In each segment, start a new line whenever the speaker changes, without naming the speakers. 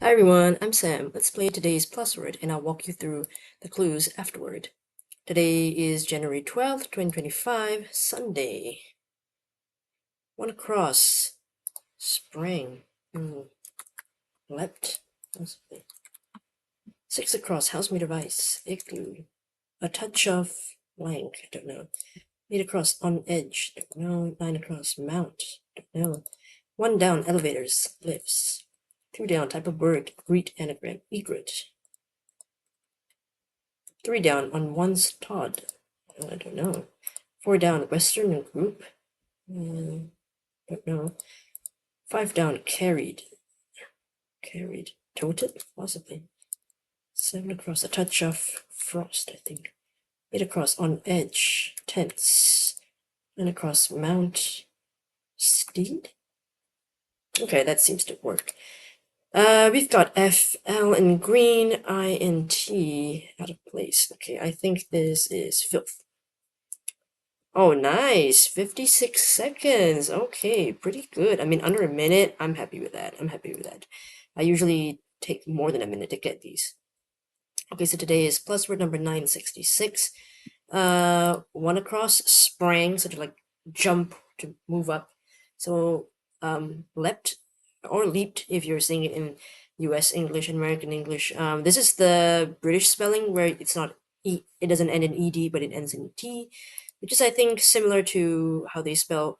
Hi everyone, I'm Sam. Let's play today's PlusWord and I'll walk you through the clues afterward. Today is January 12th, 2025, Sunday. One across, spring, leapt, possibly. Six across, house made of ice, igloo. A touch of blank, I don't know. Eight across, on edge, don't know. Nine across, mount, don't know. One down, elevators, lifts. Two down, type of bird, greet anagram, egret. Three down on one's Todd. I don't know. Four down, Western group. Don't know. Five down, carried. Carried. Toted? Possibly. Seven across, a touch of frost, I think. Eight across, on edge. Tense. Nine across, mount. Steed? Okay, that seems to work. We've got F, L in green, I in T out of place. Okay, I think this is filth. Oh, nice. 56 seconds. Okay, pretty good. I mean, under a minute. I'm happy with that. I'm happy with that. I usually take more than a minute to get these. Okay, so today is PlusWord number 966. One across, sprang, so to like jump, to move up. So, leapt or leaped if you're saying it in US English and American English. This is the British spelling where it's not E, it doesn't end in ED, but it ends in T, which is, I think, similar to how they spell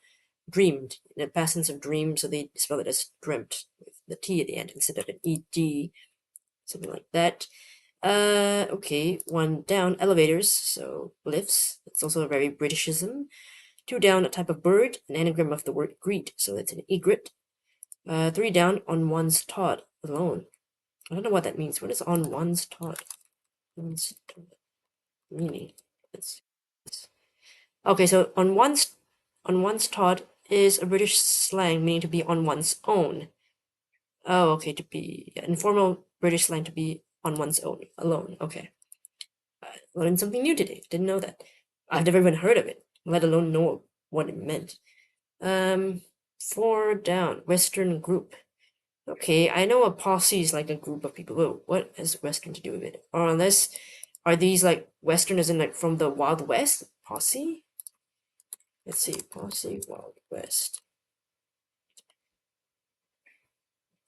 dreamed, the past tense of dream, so they spell it as dreamt with the T at the end instead of an ED, something like that. Okay, one down, elevators, so lifts. It's also a very Britishism. Two down, a type of bird, an anagram of the word greet, so that's an egret. Three down, on one's Todd, alone. I don't know what that means. What is on one's Todd? One's Todd. Meaning. Okay, so on one's Todd is a British slang meaning to be on one's own. Oh, okay, to be informal British slang to be on one's own, alone. Okay. Learned something new today. Didn't know that. I've never even heard of it, let alone know what it meant. Four down, Western group. Okay, I know a posse is like a group of people. Whoa, what has Western to do with it? Or unless, are these like Western as in like from the Wild West? Posse? Let's see, posse, Wild West.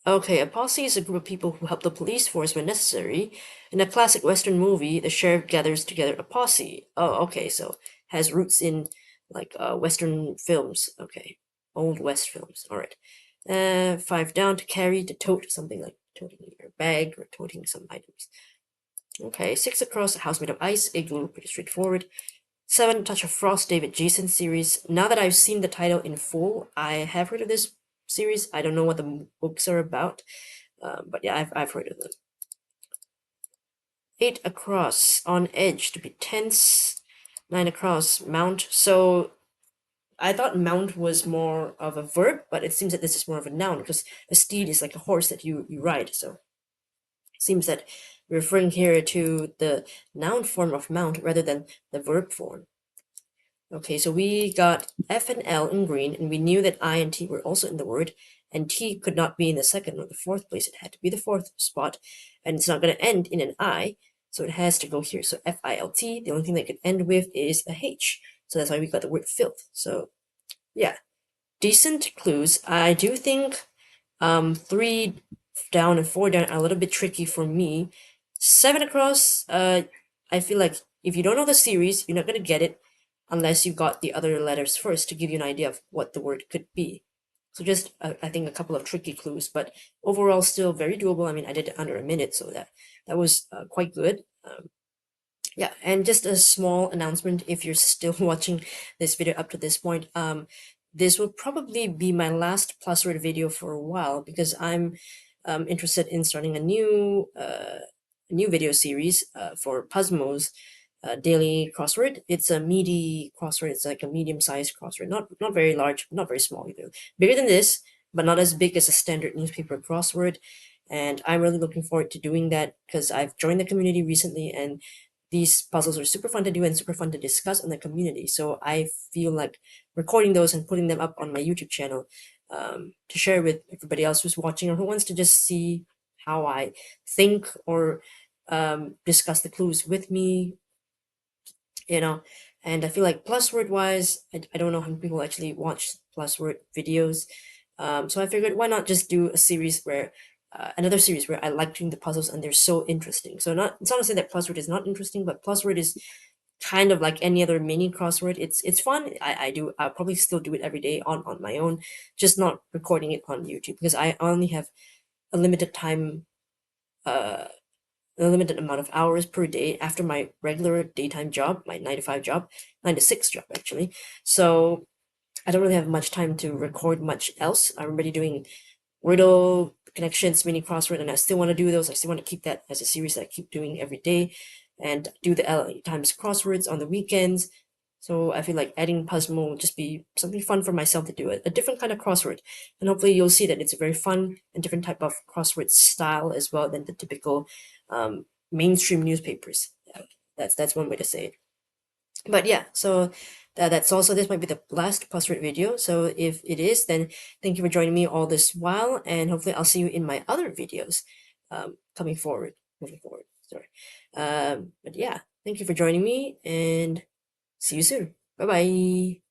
Okay, a posse is a group of people who help the police force when necessary. In a classic Western movie, the sheriff gathers together a posse. Oh, okay, so has roots in like Western films. Okay, Old West films. All right. Five down, to carry, to tote, something like toting your bag or toting some items. Okay, six across, a house made of ice, igloo, pretty straightforward. Seven, Touch of Frost, David Jason series. Now that I've seen the title in full, I have heard of this series. I don't know what the books are about, but yeah, I've heard of them. Eight across, on edge, to be tense. Nine across, mount. So I thought mount was more of a verb, but it seems that this is more of a noun because a steed is like a horse that you ride. So it seems that we're referring here to the noun form of mount rather than the verb form. Okay, so we got F and L in green, and we knew that I and T were also in the word, and T could not be in the second or the fourth place. It had to be the fourth spot, and it's not going to end in an I, so it has to go here. So F-I-L-T, the only thing that could end with is a H. So that's why we got the word filth. So, yeah, decent clues. I do think three down and four down are a little bit tricky for me. Seven across, I feel like if you don't know the series, you're not going to get it unless you got the other letters first to give you an idea of what the word could be. So just, I think, a couple of tricky clues, but overall still very doable. I mean, I did it under a minute, so that was quite good. Yeah, and just a small announcement if you're still watching this video up to this point. This will probably be my last PlusWord video for a while because I'm interested in starting a new video series for Puzzmo's daily crossword. It's a meaty crossword. It's like a medium-sized crossword, not very large, not very small either. Bigger than this, but not as big as a standard newspaper crossword. And I'm really looking forward to doing that because I've joined the community recently, and these puzzles are super fun to do and super fun to discuss in the community. So I feel like recording those and putting them up on my YouTube channel to share with everybody else who's watching or who wants to just see how I think, or discuss the clues with me, you know. And I feel like PlusWord wise, I don't know how many people actually watch PlusWord videos. So I figured, why not just do a series where another series where I like doing the puzzles and they're so interesting. So it's not to say that PlusWord is not interesting, but PlusWord is kind of like any other mini crossword. It's fun. I'll probably still do it every day on my own, just not recording it on YouTube because I only have a limited time, uh a limited amount of hours per day after my regular daytime job, my 9 to 5 job, 9 to 6 job actually. So I don't really have much time to record much else. I'm already doing Riddle, Connections, Mini Crossword, and I still want to do those. I still want to keep that as a series that I keep doing every day, and do the LA Times crosswords on the weekends. So I feel like adding puzzle will just be something fun for myself to do, a different kind of crossword. And hopefully you'll see that it's a very fun and different type of crossword style as well than the typical mainstream newspapers. Yeah, that's one way to say it. But yeah, so that's also, this might be the last crossword video. So if it is, then thank you for joining me all this while, and hopefully I'll see you in my other videos moving forward. Sorry. But yeah, thank you for joining me, and see you soon. Bye bye.